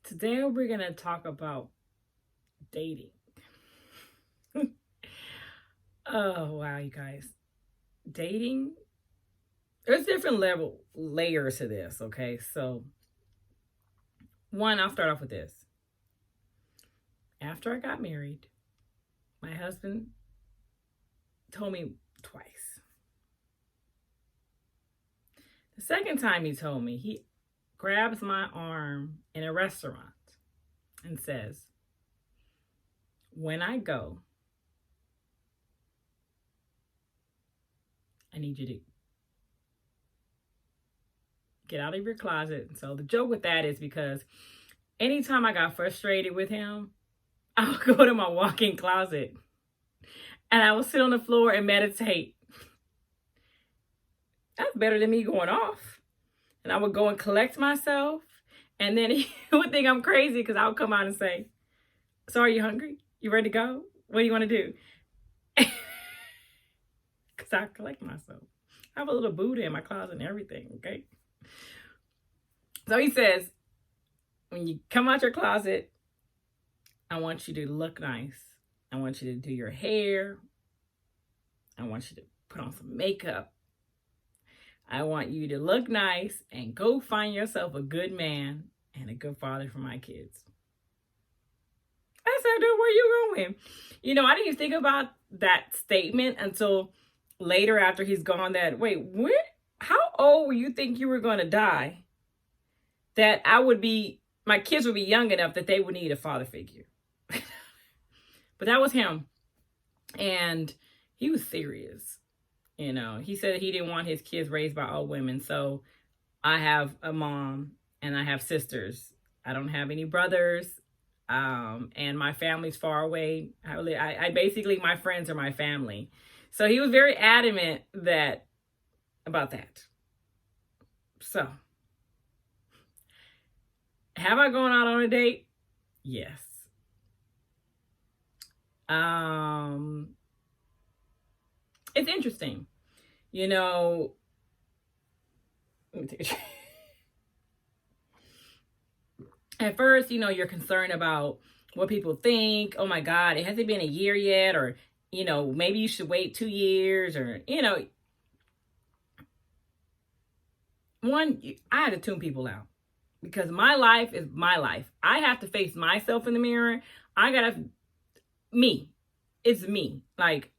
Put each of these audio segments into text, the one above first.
Today we're going to talk about dating. Oh, wow, you guys. Dating, there's different layers to this, okay? So, one, I'll start off with this. After I got married, my husband told me twice. The second time he told me, he grabs my arm in a restaurant and says, "When I go, I need you to get out of your closet." And so the joke with that is because anytime I got frustrated with him, I would go to my walk-in closet and I would sit on the floor and meditate. That's better than me going off. And I would go and collect myself. And then he would think I'm crazy because I would come out and say, "So are you hungry? You ready to go? What do you want to do?" Because I collect myself. I have a little Buddha in my closet and everything, okay? So he says, when you come out your closet, I want you to look nice. I want you to do your hair. I want you to put on some makeup. I want you to look nice and go find yourself a good man and a good father for my kids. I said, "Dude, where you going?" You know, I didn't even think about that statement until later after he's gone that, wait, how old were you think you were going to die? That my kids would be young enough that they would need a father figure. But that was him. And he was serious. You know, he said he didn't want his kids raised by all women. So I have a mom and I have sisters. I don't have any brothers. And my family's far away. I basically, my friends are my family. So he was very adamant about that. So, have I gone out on a date? Yes. It's interesting. You know, at first, you're concerned about what people think. Oh my God, it hasn't been a year yet, or, maybe you should wait 2 years, or, I had to tune people out because my life is my life. I have to face myself in the mirror. It's me. Like,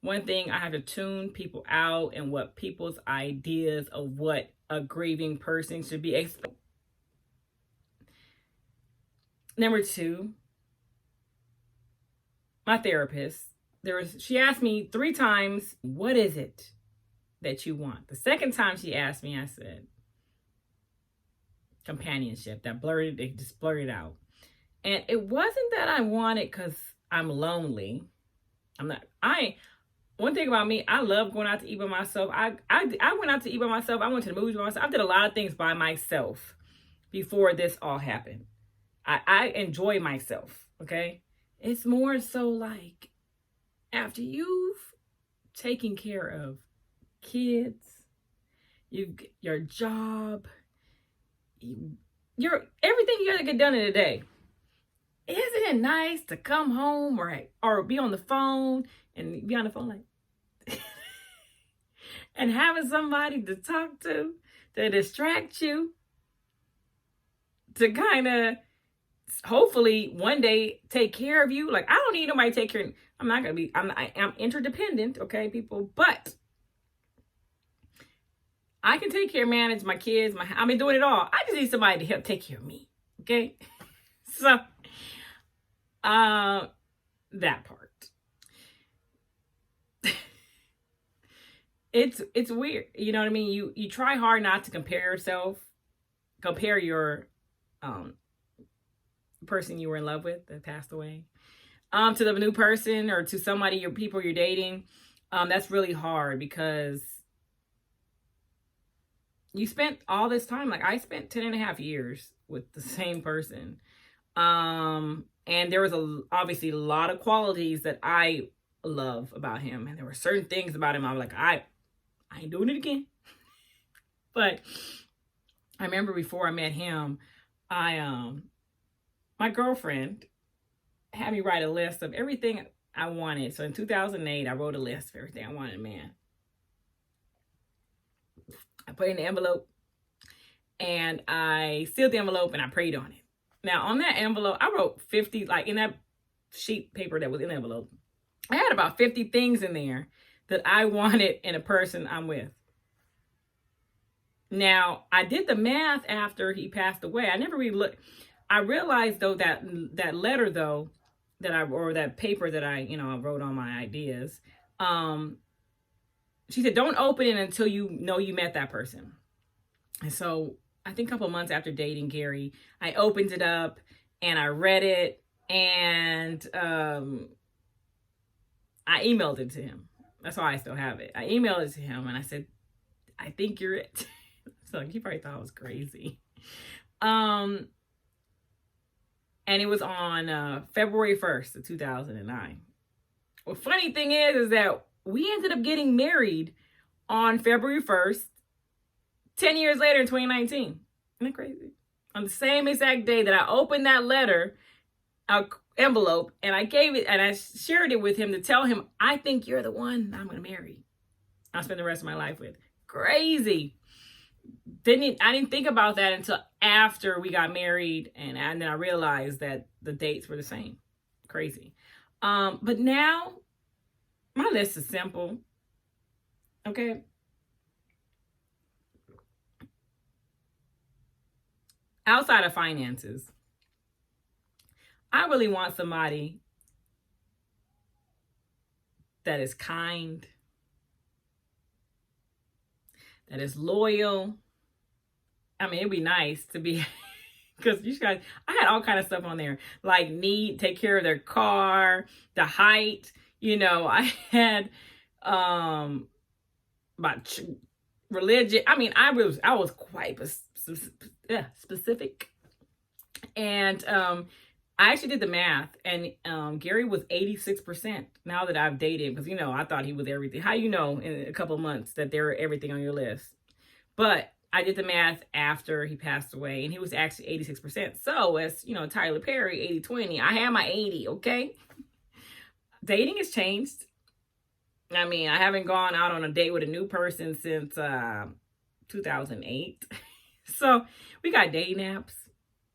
one thing, I have to tune people out and what people's ideas of what a grieving person should be. Number two, my therapist, she asked me 3 times, "What is it that you want?" The second time she asked me, I said, "Companionship." They just blurted out. And it wasn't that I want it because I'm lonely. One thing about me, I love going out to eat by myself. I went out to eat by myself. I went to the movies by myself. I did a lot of things by myself before this all happened. I enjoy myself, okay? It's more so like after you've taken care of kids, your job, everything you gotta get done in a day. Isn't it nice to come home or be on the phone and be on the phone like and having somebody to talk to distract you, to kind of hopefully one day take care of you. Like, I don't need nobody to take care of. I'm interdependent, okay, people, but I can manage my kids, doing it all. I just need somebody to help take care of me, okay? So, that part. It's weird, you know what I mean? You try hard not to compare your person you were in love with that passed away to the new person or to people you're dating. That's really hard because you spent all this time. Like, I spent 10 and a half years with the same person. And there was obviously a lot of qualities that I love about him. And there were certain things about him I was like, I ain't doing it again. But I remember before I met him, my girlfriend had me write a list of everything I wanted. So in 2008, I wrote a list of everything I wanted in a man. I put it in the envelope and I sealed the envelope and I prayed on it. Now on that envelope, I wrote 50, like in that sheet paper that was in the envelope, I had about 50 things in there that I wanted in a person I'm with. Now, I did the math after he passed away. I never really looked. I realized though that letter though or that paper that I wrote on my ideas. She said, don't open it until you know you met that person. And so I think a couple months after dating Gary, I opened it up and I read it and I emailed it to him. That's why I still have it. I emailed it to him and I said, I think you're it. So he probably thought I was crazy. And it was on February 1st of 2009. Well, funny thing is that we ended up getting married on February 1st, 10 years later in 2019. Isn't that crazy? On the same exact day that I opened that letter, envelope, and I gave it and I shared it with him to tell him, I think you're the one I'm going to marry. I'll spend the rest of my life with. Crazy. I didn't think about that until after we got married, and then I realized that the dates were the same. Crazy. But now my list is simple. Okay. Outside of finances, I really want somebody that is kind, that is loyal. I mean, it'd be nice to be, because you guys, I had all kind of stuff on there, like take care of their car, the height. I had about religion. I mean, I was quite specific, and I actually did the math, and Gary was 86% now that I've dated, because I thought he was everything. How in a couple of months that they were everything on your list? But I did the math after he passed away, and he was actually 86%. So as Tyler Perry, 80-20. I had my 80, okay? Dating has changed. I mean, I haven't gone out on a date with a new person since 2008. So we got dating apps.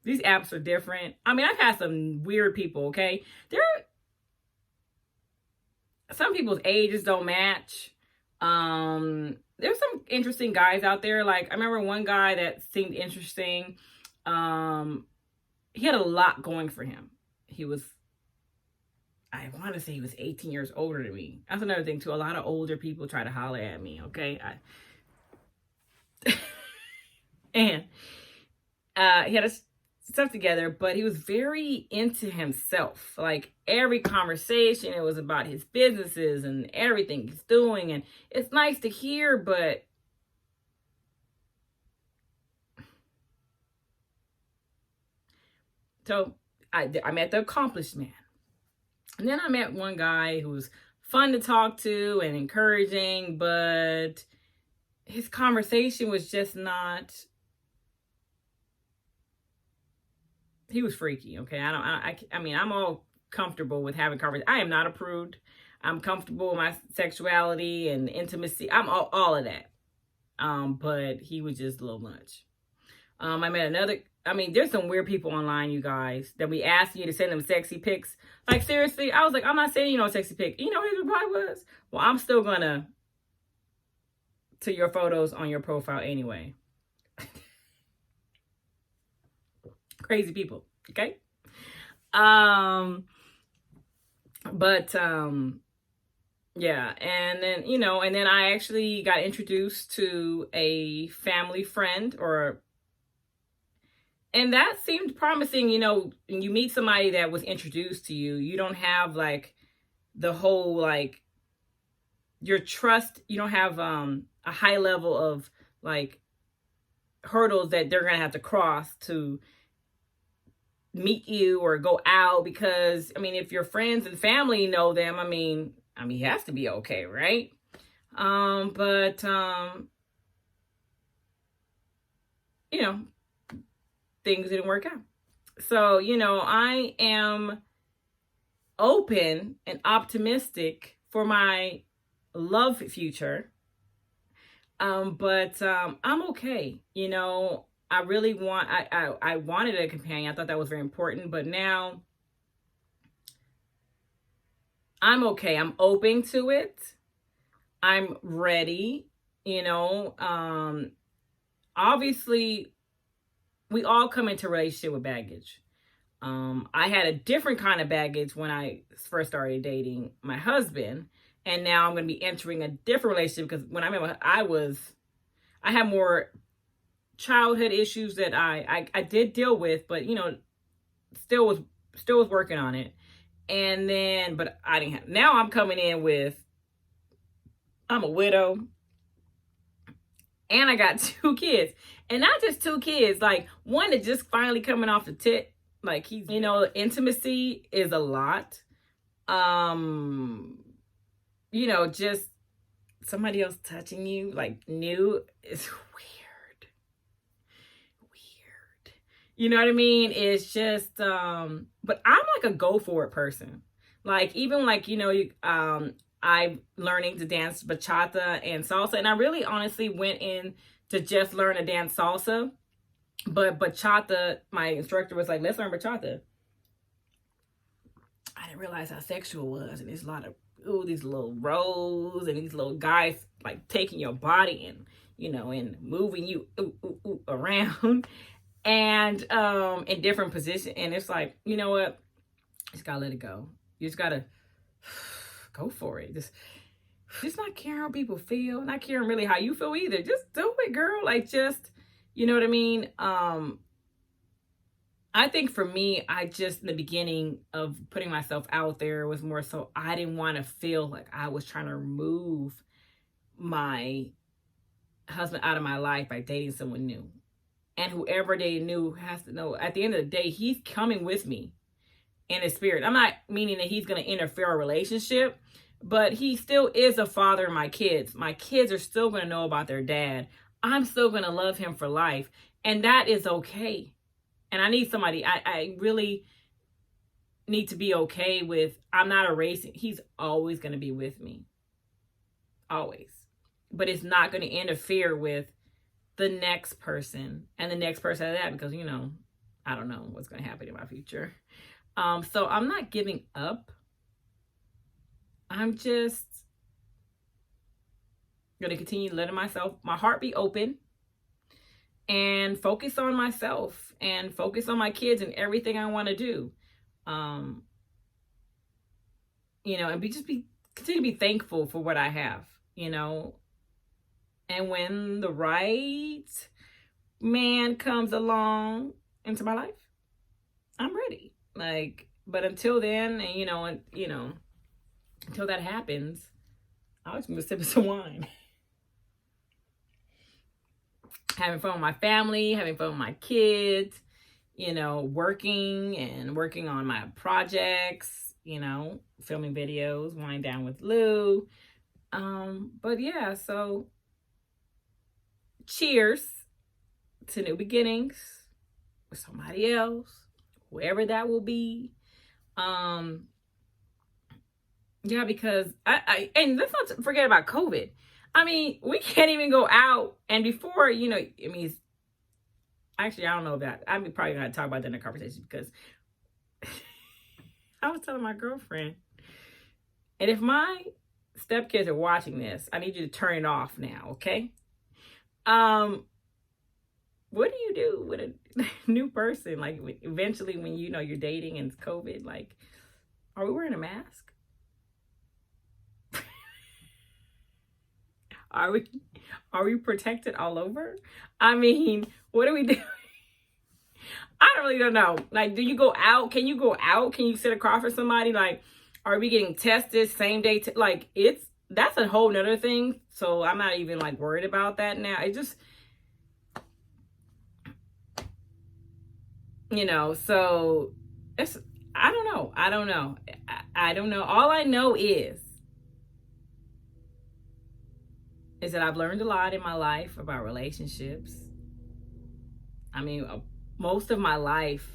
These apps are different. I mean, I've had some weird people, okay? Some people's ages don't match. There's some interesting guys out there. Like, I remember one guy that seemed interesting. He had a lot going for him. I want to say he was 18 years older than me. That's another thing, too. A lot of older people try to holler at me, okay? And he had stuff together, but he was very into himself. Like, every conversation, it was about his businesses and everything he's doing. And it's nice to hear, but so I met the accomplished man. And then I met one guy who was fun to talk to and encouraging, but his conversation was just not. He was freaky, okay? I mean, I'm all comfortable with having conversations. I am not a prude. I'm comfortable with my sexuality and intimacy. I'm all of that. But he was just a little much. I met there's some weird people online, you guys, that we ask you to send them sexy pics. Like, seriously, I was like, I'm not sending you no sexy pic. You know what his reply was? Well, I'm still gonna to your photos on your profile anyway. Crazy people, okay? Yeah, and then I actually got introduced to a family friend, and that seemed promising. When you meet somebody that was introduced to you, you don't have like the whole like your trust. You don't have a high level of like hurdles that they're gonna have to cross to meet you or go out, because if your friends and family know them, he has to be okay, right? things didn't work out. So, I am open and optimistic for my love future. But I'm okay. I really I wanted a companion. I thought that was very important, but now I'm okay. I'm open to it. I'm ready. Obviously we all come into a relationship with baggage. I had a different kind of baggage when I first started dating my husband, and now I'm going to be entering a different relationship because when I met I had more childhood issues that I did deal with, but still was working on it. And then, but I didn't have. Now I'm coming in with, I'm a widow, and I got 2 kids, and not just 2 kids, like one that just finally coming off the tit. Like intimacy is a lot. Just somebody else touching you, like new, is weird. You know what I mean? It's just, but I'm like a go for it person. Like, even like, I'm learning to dance bachata and salsa. And I really honestly went in to just learn to dance salsa. But bachata, my instructor was like, let's learn bachata. I didn't realize how sexual it was. And there's a lot of, these little rolls and these little guys like taking your body and, and moving you around and in different positions. And it's like, you know what? You just gotta let it go. You just gotta go for it. Just not caring how people feel, not caring really how you feel either. Just do it, girl. Like, just, you know what I mean? I think for me, I just, in the beginning of putting myself out there, was more so I didn't want to feel like I was trying to remove my husband out of my life by dating someone new. And whoever they knew has to know, at the end of the day, he's coming with me in his spirit. I'm not meaning that he's going to interfere a relationship, but he still is a father of my kids. My kids are still going to know about their dad. I'm still going to love him for life. And that is okay. And I need somebody, I really need to be okay with, I'm not erasing. He's always going to be with me. Always. But it's not going to interfere with the next person and the next person after that, because, I don't know what's going to happen in my future. So I'm not giving up. I'm just going to continue letting my heart be open, and focus on myself and focus on my kids and everything I want to do. And continue to be thankful for what I have, and when the right man comes along into my life, I'm ready. Like, but until then, and until that happens, I was going to sip some wine. Having fun with my family, having fun with my kids, working on my projects, filming videos, wind down with Lou. But yeah, so cheers to new beginnings with somebody else, whoever that will be. Yeah, because and let's not forget about COVID. I mean, we can't even go out. And before, actually, I don't know that. I'm probably going to talk about that in the conversation, because I was telling my girlfriend, and if my stepkids are watching this, I need you to turn it off now, okay? What do you do with a new person? Like, eventually when you're dating and it's COVID, like, are we wearing a mask? Are we protected all over? I mean, what do we do? I don't know. Like, do you go out? Can you go out? Can you sit across from somebody? Like, are we getting tested same day? That's a whole nother thing. So I'm not even like worried about that now. It just, so it's, I don't know. I don't know. All I know is that I've learned a lot in my life about relationships. I mean, most of my life,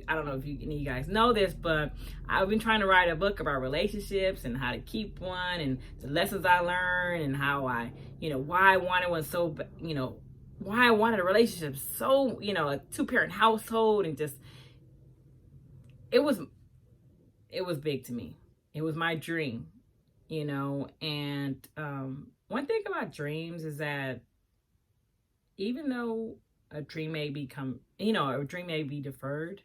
I don't know if any of you guys know this, but I've been trying to write a book about relationships and how to keep one and the lessons I learned and how I, why I wanted one so, why I wanted a relationship so, a 2-parent household, and just, it was big to me. It was my dream, and one thing about dreams is that even though a dream may become, a dream may be deferred,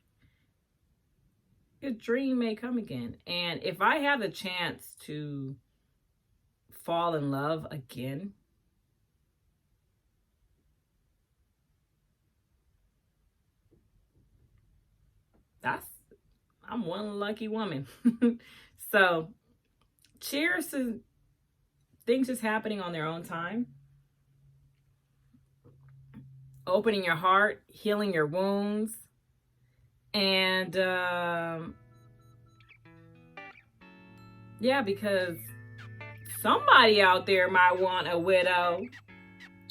your dream may come again. And if I have the chance to fall in love again, I'm one lucky woman. So cheers to things just happening on their own time. Opening your heart, healing your wounds, and yeah, because somebody out there might want a widow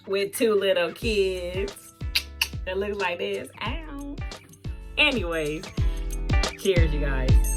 with 2 little kids that looks like this. Ow. Anyways, cheers, you guys.